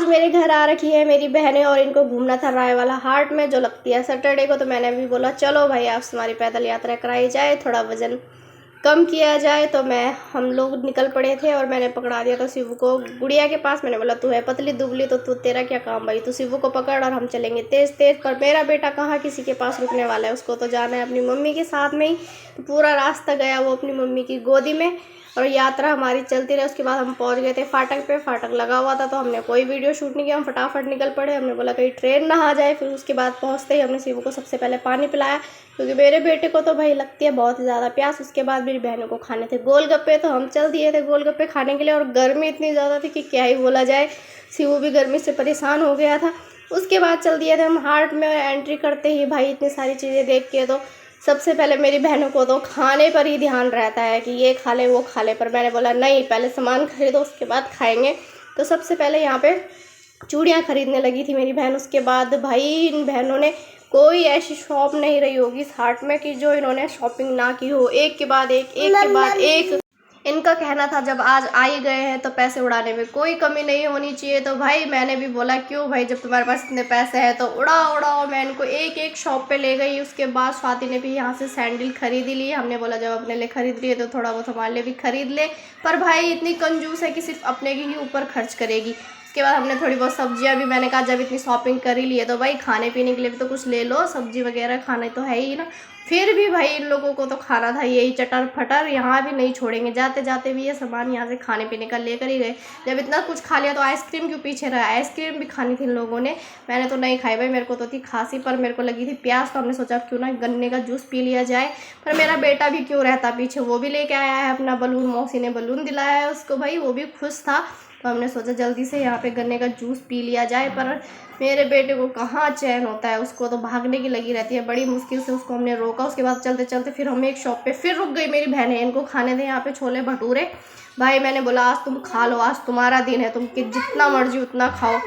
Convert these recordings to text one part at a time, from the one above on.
आज मेरे घर आ रखी है मेरी बहनें और इनको घूमना था राय वाला हाट में जो लगती है सैटरडे को। तो मैंने भी बोला चलो भाई आज तुम्हारी पैदल यात्रा कराई जाए, थोड़ा वज़न कम किया जाए। तो हम लोग निकल पड़े थे और मैंने पकड़ा दिया था शिवू को गुड़िया के पास। मैंने बोला तू है पतली दुबली तो तू तेरा क्या काम भाई, तू शिवू को पकड़ और हम चलेंगे तेज़ तेज़। पर मेरा बेटा कहाँ किसी के पास रुकने वाला है, उसको तो जाना है अपनी मम्मी के साथ में ही। तो पूरा रास्ता गया वो अपनी मम्मी की गोदी में और यात्रा हमारी चलती रही। उसके बाद हम पहुंच गए थे फाटक पे, फाटक लगा हुआ था तो हमने कोई वीडियो शूट नहीं किया, हम फटाफट निकल पड़े। हमने बोला कहीं ट्रेन ना आ जाए। फिर उसके बाद पहुंचते ही हमने शिवू को सबसे पहले पानी पिलाया, क्योंकि मेरे बेटे को तो भाई लगती है बहुत ही ज़्यादा प्यास। उसके बाद मेरी बहनों को खाने थे गोलगप्पे, तो हम चल दिए थे गोलगप्पे खाने के लिए। और गर्मी इतनी ज़्यादा थी कि क्या ही बोला जाए, शिवू भी गर्मी से परेशान हो गया था। उसके बाद चल दिए थे हम हाट में। एंट्री करते ही भाई इतनी सारी चीज़ें देख के तो सबसे पहले मेरी बहनों को तो खाने पर ही ध्यान रहता है कि ये खा ले वो खा ले, पर मैंने बोला नहीं पहले सामान खरीदो उसके बाद खाएंगे। तो सबसे पहले यहाँ पे चूड़ियाँ खरीदने लगी थी मेरी बहन। उसके बाद भाई इन बहनों ने कोई ऐसी शॉप नहीं रही होगी इस हाट में कि जो इन्होंने शॉपिंग ना की हो, एक के बाद एक के बाद एक। इनका कहना था जब आज आ ही गए हैं तो पैसे उड़ाने में कोई कमी नहीं होनी चाहिए। तो भाई मैंने भी बोला क्यों भाई, जब तुम्हारे पास इतने पैसे हैं तो उड़ाओ उड़ाओ। मैं इनको एक एक शॉप पे ले गई। उसके बाद स्वाति ने भी यहाँ से सैंडल खरीद ली। हमने बोला जब अपने लिए खरीद रही है तो थोड़ा बहुत हमारे लिए भी खरीद ले, पर भाई इतनी कंजूस है कि सिर्फ अपने के ही ऊपर खर्च करेगी। उसके बाद हमने थोड़ी बहुत सब्जियां भी, मैंने कहा जब इतनी शॉपिंग कर ही ली है तो भाई खाने पीने के लिए भी तो कुछ ले लो, सब्जी वगैरह खाने तो है ही ना। फिर भी भाई इन लोगों को तो खाना था यही चटर फटर, यहाँ भी नहीं छोड़ेंगे, जाते जाते भी ये सामान यहाँ से खाने पीने का लेकर ही गए। जब इतना कुछ खा लिया तो आइसक्रीम क्यों पीछे रहा, आइसक्रीम भी खानी थी इन लोगों ने। मैंने तो नहीं खाई भाई, मेरे को तो थी खांसी पर मेरे को लगी थी प्यास, तो हमने सोचा क्यों ना गन्ने का जूस पी लिया जाए। पर मेरा बेटा भी क्यों रहता पीछे, वो भी लेके आया है अपना बलून, मौसी ने बलून दिलाया है उसको भाई, वो भी खुश था। तो हमने सोचा जल्दी से यहाँ पे गन्ने का जूस पी लिया जाए। पर मेरे बेटे को कहाँ चैन होता है, उसको तो भागने की लगी रहती है। बड़ी मुश्किल से उसको हमने रोका। उसके बाद चलते चलते फिर हम एक शॉप पे फिर रुक गई। मेरी बहनें इनको खाने थे यहाँ पे छोले भटूरे। भाई मैंने बोला आज तुम खा लो, आज तुम्हारा दिन है, तुम जितना मर्जी उतना खाओ।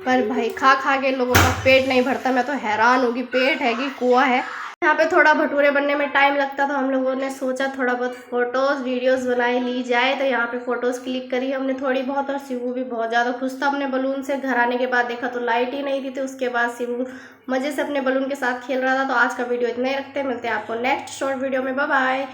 पर भाई खा खा के लोगों का पेट नहीं भरता। मैं तो हैरान होगी, पेट है कि कुआं है। यहाँ पे थोड़ा भटूरे बनने में टाइम लगता था, हम लोगों ने सोचा थोड़ा बहुत फोटोज़ वीडियोस बनाई ली जाए। तो यहाँ पे फ़ोटोज़ क्लिक करी हमने थोड़ी बहुत, और शिवू भी बहुत ज़्यादा खुश था अपने बलून से। घर आने के बाद देखा तो लाइट ही नहीं थी, तो उसके बाद शिवू मज़े से अपने बलून के साथ खेल रहा था। तो आज का वीडियो इतना ही रखते हैं, मिलते हैं आपको नेक्स्ट शॉर्ट वीडियो में, बाय बाय।